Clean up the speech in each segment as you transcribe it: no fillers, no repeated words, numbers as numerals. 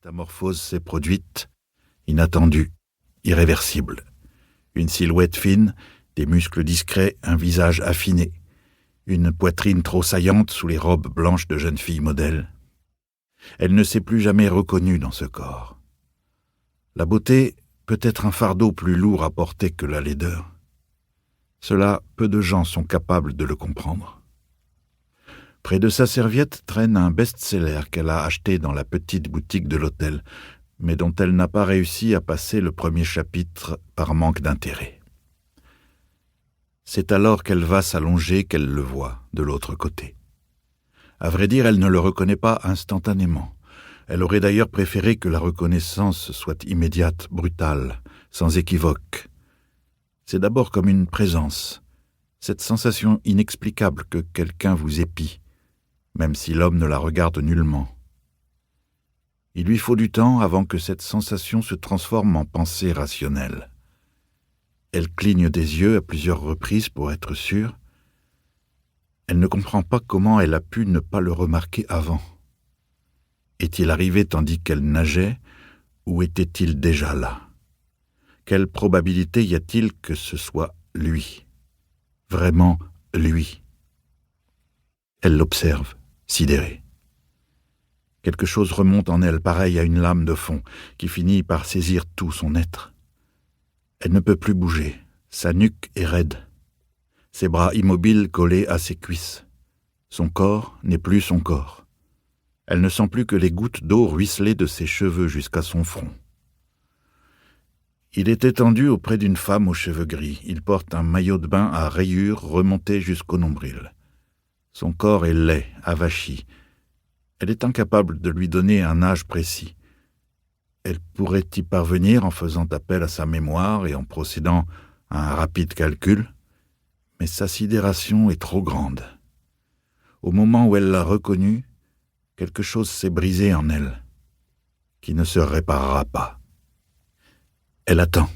La métamorphose s'est produite, inattendue, irréversible. Une silhouette fine, des muscles discrets, un visage affiné, une poitrine trop saillante sous les robes blanches de jeune fille modèle. Elle ne s'est plus jamais reconnue dans ce corps. La beauté peut être un fardeau plus lourd à porter que la laideur. Cela, peu de gens sont capables de le comprendre. Près de sa serviette traîne un best-seller qu'elle a acheté dans la petite boutique de l'hôtel, mais dont elle n'a pas réussi à passer le premier chapitre par manque d'intérêt. C'est alors qu'elle va s'allonger qu'elle le voit de l'autre côté. À vrai dire, elle ne le reconnaît pas instantanément. Elle aurait d'ailleurs préféré que la reconnaissance soit immédiate, brutale, sans équivoque. C'est d'abord comme une présence, cette sensation inexplicable que quelqu'un vous épie, même si l'homme ne la regarde nullement. Il lui faut du temps avant que cette sensation se transforme en pensée rationnelle. Elle cligne des yeux à plusieurs reprises pour être sûre. Elle ne comprend pas comment elle a pu ne pas le remarquer avant. Est-il arrivé tandis qu'elle nageait, ou était-il déjà là? Quelle probabilité y a-t-il que ce soit lui? Vraiment lui? Elle l'observe, sidérée. Quelque chose remonte en elle, pareil à une lame de fond, qui finit par saisir tout son être. Elle ne peut plus bouger, sa nuque est raide, ses bras immobiles collés à ses cuisses. Son corps n'est plus son corps. Elle ne sent plus que les gouttes d'eau ruisseler de ses cheveux jusqu'à son front. Il est étendu auprès d'une femme aux cheveux gris. Il porte un maillot de bain à rayures remonté jusqu'au nombril. Son corps est laid, avachi. Elle est incapable de lui donner un âge précis. Elle pourrait y parvenir en faisant appel à sa mémoire et en procédant à un rapide calcul, mais sa sidération est trop grande. Au moment où elle l'a reconnu, quelque chose s'est brisé en elle, qui ne se réparera pas. Elle attend.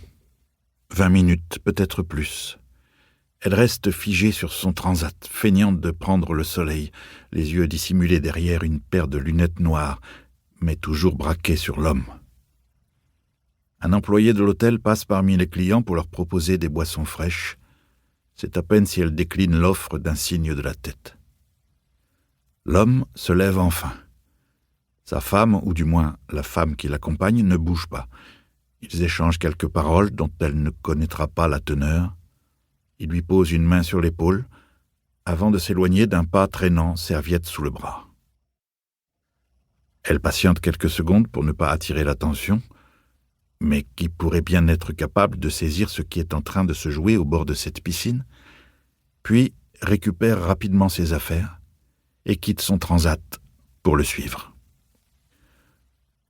20 minutes, peut-être plus. Elle reste figée sur son transat, feignante de prendre le soleil, les yeux dissimulés derrière une paire de lunettes noires, mais toujours braqués sur l'homme. Un employé de l'hôtel passe parmi les clients pour leur proposer des boissons fraîches. C'est à peine si elle décline l'offre d'un signe de la tête. L'homme se lève enfin. Sa femme, ou du moins la femme qui l'accompagne, ne bouge pas. Ils échangent quelques paroles dont elle ne connaîtra pas la teneur. Il lui pose une main sur l'épaule, avant de s'éloigner d'un pas traînant, serviette sous le bras. Elle patiente quelques secondes pour ne pas attirer l'attention, mais qui pourrait bien être capable de saisir ce qui est en train de se jouer au bord de cette piscine, puis récupère rapidement ses affaires et quitte son transat pour le suivre.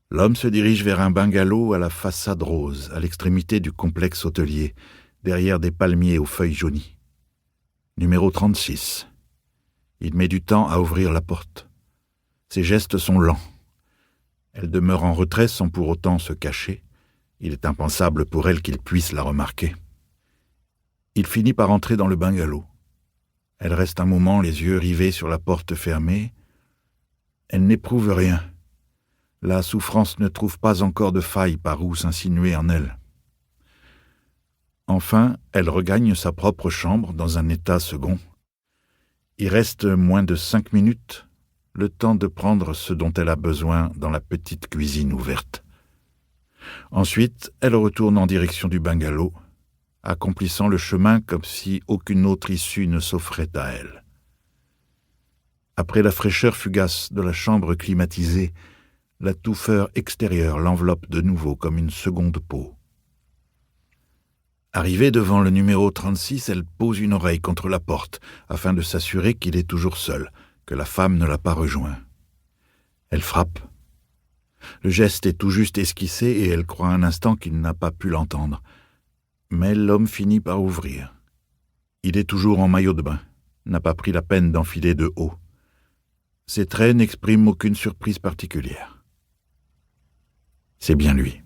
L'homme se dirige vers un bungalow à la façade rose, à l'extrémité du complexe hôtelier, derrière des palmiers aux feuilles jaunies. Numéro 36. Il met du temps à ouvrir la porte. Ses gestes sont lents. Elle demeure en retrait sans pour autant se cacher. Il est impensable pour elle qu'il puisse la remarquer. Il finit par entrer dans le bungalow. Elle reste un moment les yeux rivés sur la porte fermée. Elle n'éprouve rien. La souffrance ne trouve pas encore de faille par où s'insinuer en elle. Enfin, elle regagne sa propre chambre dans un état second. Il reste moins de 5 minutes, le temps de prendre ce dont elle a besoin dans la petite cuisine ouverte. Ensuite, elle retourne en direction du bungalow, accomplissant le chemin comme si aucune autre issue ne s'offrait à elle. Après la fraîcheur fugace de la chambre climatisée, la touffeur extérieure l'enveloppe de nouveau comme une seconde peau. Arrivée devant le numéro 36, elle pose une oreille contre la porte afin de s'assurer qu'il est toujours seul, que la femme ne l'a pas rejoint. Elle frappe. Le geste est tout juste esquissé et elle croit un instant qu'il n'a pas pu l'entendre. Mais l'homme finit par ouvrir. Il est toujours en maillot de bain, n'a pas pris la peine d'enfiler de haut. Ses traits n'expriment aucune surprise particulière. C'est bien lui.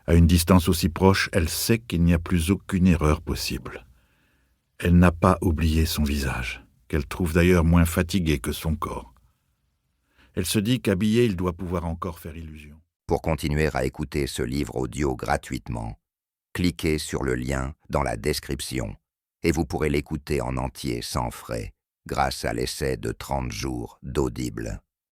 À une distance aussi proche, elle sait qu'il n'y a plus aucune erreur possible. Elle n'a pas oublié son visage, qu'elle trouve d'ailleurs moins fatigué que son corps. Elle se dit qu'habillé, il doit pouvoir encore faire illusion. Pour continuer à écouter ce livre audio gratuitement, cliquez sur le lien dans la description et vous pourrez l'écouter en entier sans frais grâce à l'essai de 30 jours d'Audible.